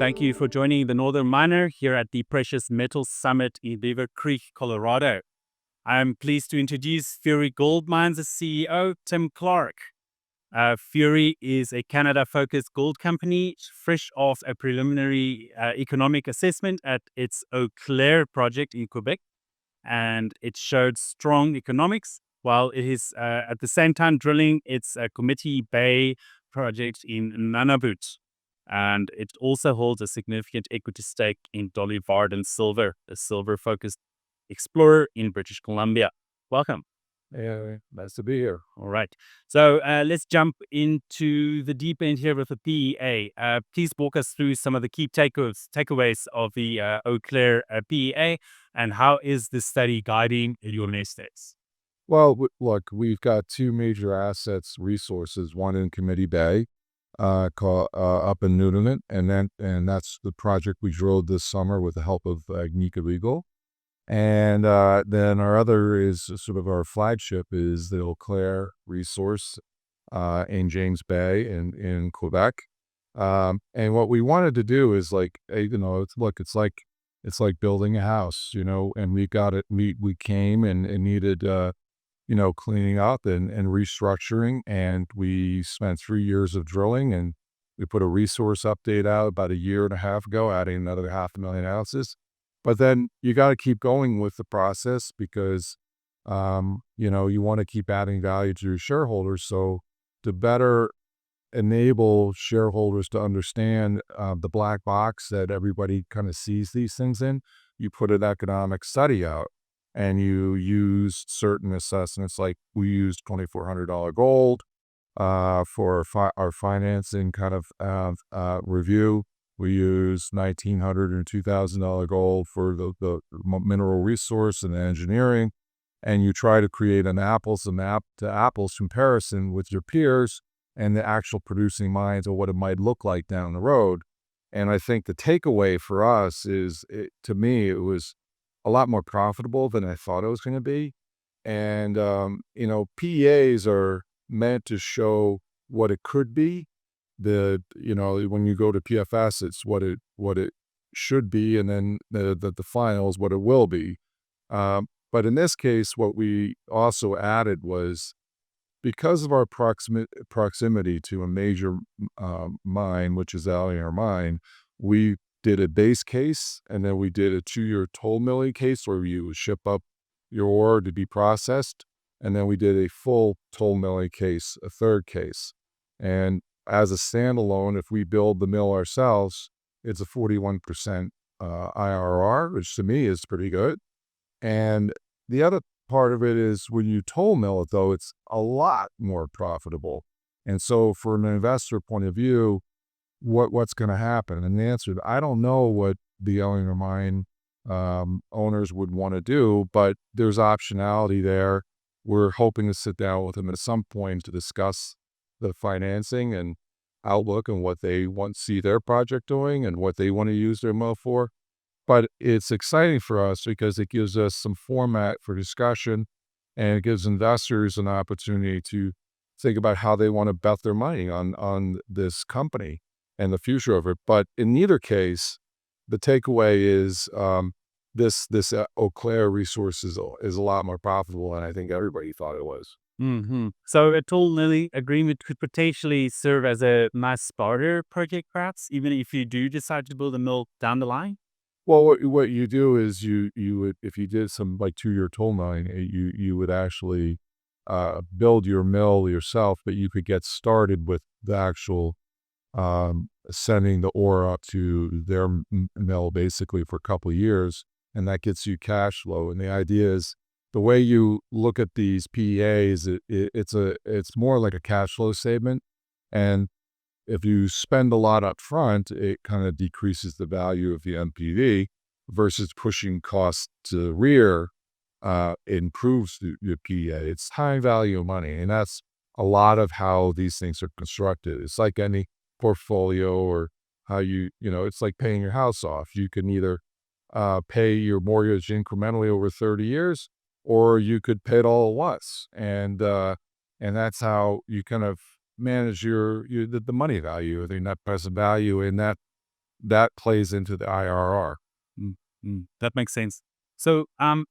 Thank you for joining the Northern Miner here at the Precious Metals Summit in Beaver Creek, Colorado. I'm pleased to introduce Fury Gold Mines' CEO, Tim Clark. Fury is a Canada-focused gold company, fresh off a preliminary economic assessment at its Eau Claire project in Quebec, and it showed strong economics, while it is at the same time drilling its Committee Bay project in Nunavut. And it also holds a significant equity stake in Dolly Varden Silver, a silver-focused explorer in British Columbia. Welcome. Yeah, nice to be here. All right. So let's jump into the deep end here with the PEA. Please walk us through some of the key takeaways of the Eau Claire PEA, and how is this study guiding your next steps? Well, look, we've got two major assets, resources, one in Committee Bay, up in Nunavut, and that's the project we drilled this summer with the help of Agnico Eagle. And then our other is sort of our flagship is the Eau Claire resource in James Bay in Quebec. And what we wanted to do is it's like building a house, and we got it. We came and needed cleaning up and restructuring. And we spent 3 years of drilling, and we put a resource update out about a year and a half ago, adding another 500,000 ounces. But then you got to keep going with the process because, you want to keep adding value to your shareholders. So to better enable shareholders to understand the black box that everybody kind of sees these things in, you put an economic study out. And you use certain assessments, like we used $2,400 gold for our financing kind of review. We use $1,900 and $2,000 gold for the mineral resource and the engineering. And you try to create an apples to apples comparison with your peers and the actual producing mines or what it might look like down the road. And I think the takeaway for us is, to me, it was a lot more profitable than I thought it was going to be. And, PEAs are meant to show what it could be. When you go to PFS, it's what it should be. And then the final is what it will be. But in this case, what we also added was, because of our proximity to a major mine, which is Oclair mine, we did a base case, and then we did a 2-year toll milling case where you would ship up your ore to be processed. And then we did a full toll milling case, a third case. And as a standalone, if we build the mill ourselves, it's a 41% IRR, which to me is pretty good. And the other part of it is, when you toll mill it, though, it's a lot more profitable. And so from an investor point of view, what's going to happen? And the answer, I don't know what the Oclair mine owners would want to do, but there's optionality there. We're hoping to sit down with them at some point to discuss the financing and outlook and what they want to see their project doing and what they want to use their mill for. But it's exciting for us because it gives us some format for discussion, and it gives investors an opportunity to think about how they want to bet their money on this company and the future of it. But in neither case, the takeaway is this Eau Claire resource is a lot more profitable than I think everybody thought it was. Mm-hmm. So a toll milling agreement could potentially serve as a mass starter project, perhaps, even if you do decide to build a mill down the line? Well, what you do is you would, if you did some like 2-year toll milling, you would actually build your mill yourself, but you could get started with the actual sending the ore up to their mill basically for a couple of years, and that gets you cash flow. And the idea is, the way you look at these PEAs, it's more like a cash flow statement. And if you spend a lot up front, it kind of decreases the value of the NPV, versus pushing costs to the rear improves the PEA. It's high value money, and that's a lot of how these things are constructed. It's like any portfolio, or how it's like paying your house off. You can either pay your mortgage incrementally over 30 years, or you could pay it all at once. And that's how you kind of manage the money value, the net present value. And that that plays into the IRR. That makes sense. So,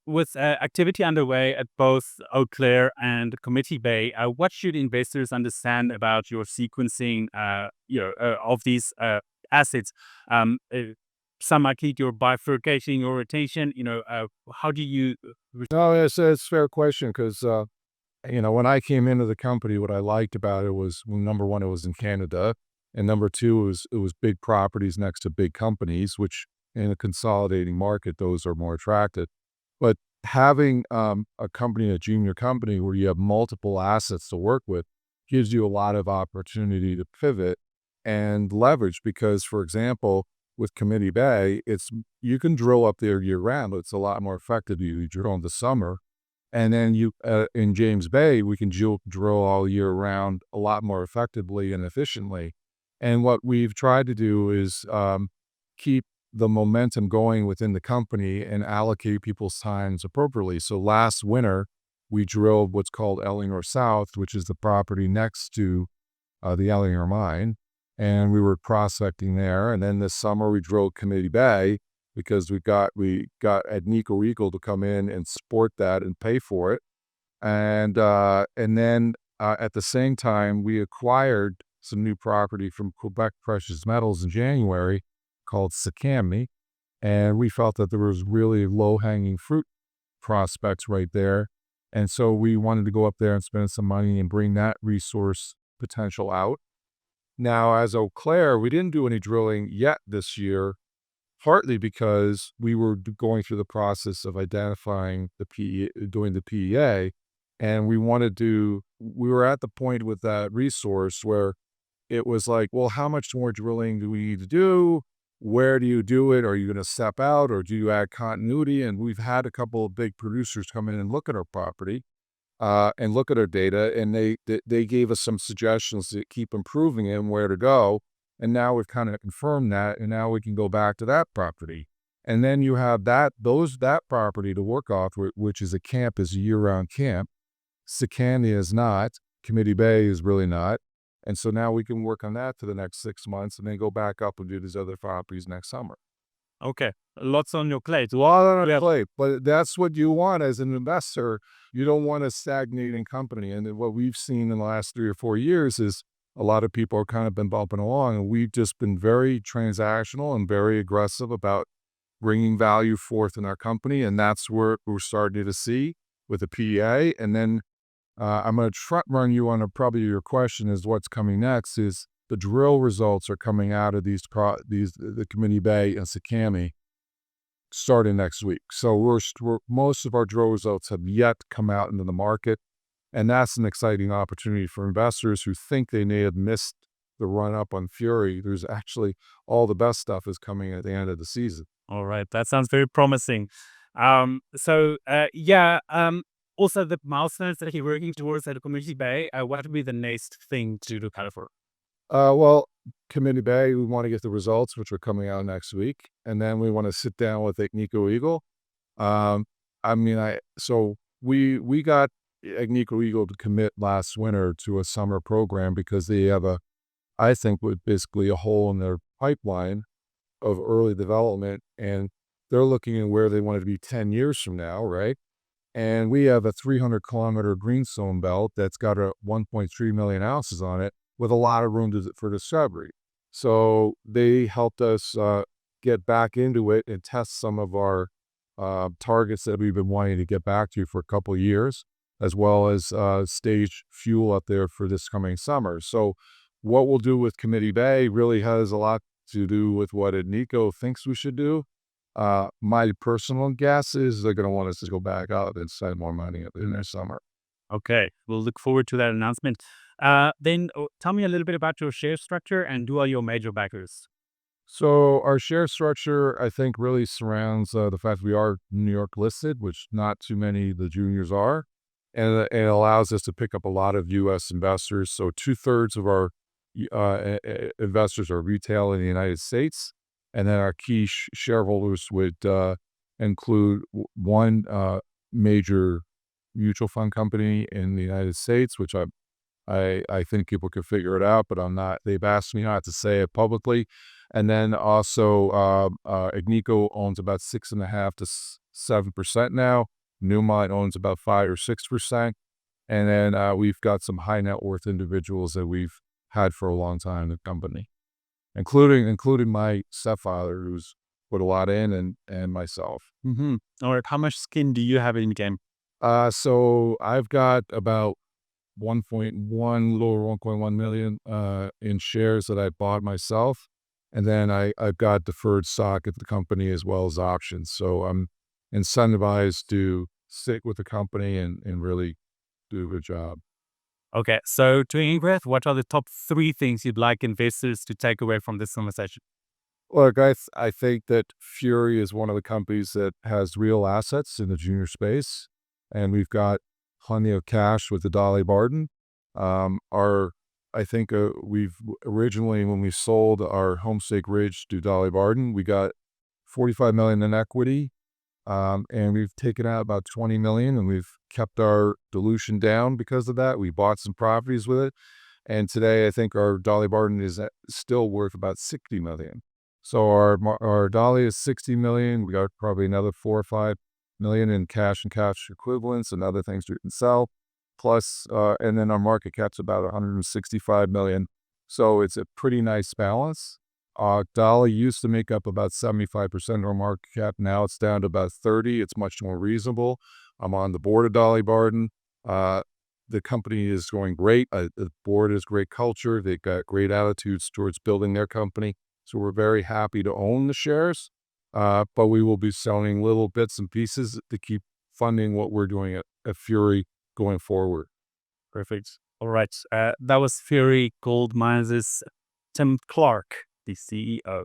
with activity underway at both Eau Claire and Committee Bay, what should investors understand about your sequencing, of these assets? Some might need your bifurcating or rotation. How do you? No, it's a fair question because when I came into the company, what I liked about it was, well, number one, it was in Canada, and number two, it was big properties next to big companies, which in a consolidating market, those are more attractive. But having a company, a junior company, where you have multiple assets to work with, gives you a lot of opportunity to pivot and leverage. Because, for example, with Committee Bay, you can drill up there year round. It's a lot more effective. You drill in the summer, and then in James Bay, we can drill all year round a lot more effectively and efficiently. And what we've tried to do is keep the momentum going within the company and allocate people's times appropriately. So last winter, we drilled what's called Ellinor South, which is the property next to the Ellinor mine, and we were prospecting there. And then this summer, we drilled Committee Bay because we got Agnico Eagle to come in and support that and pay for it. And then at the same time, we acquired some new property from Quebec Precious Metals in January called Sakami, and we felt that there was really low hanging fruit prospects right there. And so we wanted to go up there and spend some money and bring that resource potential out. Now, as Eau Claire, we didn't do any drilling yet this year, partly because we were going through the process of identifying doing the PEA, and we were at the point with that resource where it was like, well, how much more drilling do we need to do? Where do you do it? Are you going to step out or do you add continuity? And we've had a couple of big producers come in and look at our property and look at our data, and they gave us some suggestions to keep improving it and where to go. And now we've kind of confirmed that, and now we can go back to that property. And then you have that property to work off, which is a year-round camp. Sicania is not. Committee Bay is really not. And so now we can work on that for the next 6 months and then go back up and do these other properties next summer. Okay, lots on your plate. A lot on our plate, but that's what you want as an investor. You don't want a stagnating company. And then what we've seen in the last 3 or 4 years is a lot of people have kind of been bumping along, and we've just been very transactional and very aggressive about bringing value forth in our company. And that's where we're starting to see with the PEA. And then I'm going to front run you on probably your question is what's coming next is the drill results are coming out of the Committee Bay and Sakami starting next week. So most of our drill results have yet to come out into the market. And that's an exciting opportunity for investors who think they may have missed the run up on Fury. There's actually all the best stuff is coming at the end of the season. All right, that sounds very promising. Also, the milestones that you're working towards at the Committee Bay, what would be the next thing to look out for? Well, Committee Bay, we want to get the results, which are coming out next week. And then we want to sit down with Agnico Eagle. We got Agnico Eagle to commit last winter to a summer program because they have I think, basically a hole in their pipeline of early development. And they're looking at where they want it to be 10 years from now, right? And we have a 300-kilometer greenstone belt that's got a 1.3 million ounces on it with a lot of room for discovery. So they helped us get back into it and test some of our targets that we've been wanting to get back to for a couple of years, as well as stage fuel up there for this coming summer. So what we'll do with Committee Bay really has a lot to do with what Agnico thinks we should do. My personal guess is they're going to want us to go back out and spend more money in their summer. Okay, we'll look forward to that announcement. Then tell me a little bit about your share structure and who are your major backers? So our share structure, I think, really surrounds the fact we are New York listed, which not too many of the juniors are, and it allows us to pick up a lot of U.S. investors. So 2/3 of our investors are retail in the United States, and then our key shareholders would include one major mutual fund company in the United States, which I think people could figure it out, but I'm not. They've asked me not to say it publicly. And then also, Agnico owns about 6.5 to 7% now. Newmont owns about 5 or 6%. And then we've got some high net worth individuals that we've had for a long time in the company, including my stepfather, who's put a lot in, and myself. All right. How much skin do you have in the game? So I've got about 1.1, little over 1.1 million in shares that I bought myself. And then I've got deferred stock at the company as well as options. So I'm incentivized to stick with the company and really do a good job. Okay. So to end with, what are the top three things you'd like investors to take away from this conversation? Look, I think that Fury is one of the companies that has real assets in the junior space, and we've got plenty of cash with the Dolly Varden. Our I think we've originally, when we sold our Homestake Ridge to Dolly Varden, we got 45 million in equity, and we've taken out about 20 million, and we've kept our dilution down because of that. We bought some properties with it. And today, I think our Dolly Varden is still worth about 60 million. So our Dolly is 60 million. We got probably another 4 or 5 million in cash and cash equivalents and other things we can sell. Plus, and then our market cap's about 165 million. So it's a pretty nice balance. Dolly used to make up about 75% of our market cap. Now it's down to about 30. It's much more reasonable. I'm on the board of Dolly Varden. The company is going great. The board is great culture. They've got great attitudes towards building their company. So we're very happy to own the shares. But we will be selling little bits and pieces to keep funding what we're doing at Fury going forward. Perfect. All right. That was Fury Gold Mines' Tim Clark, the CEO.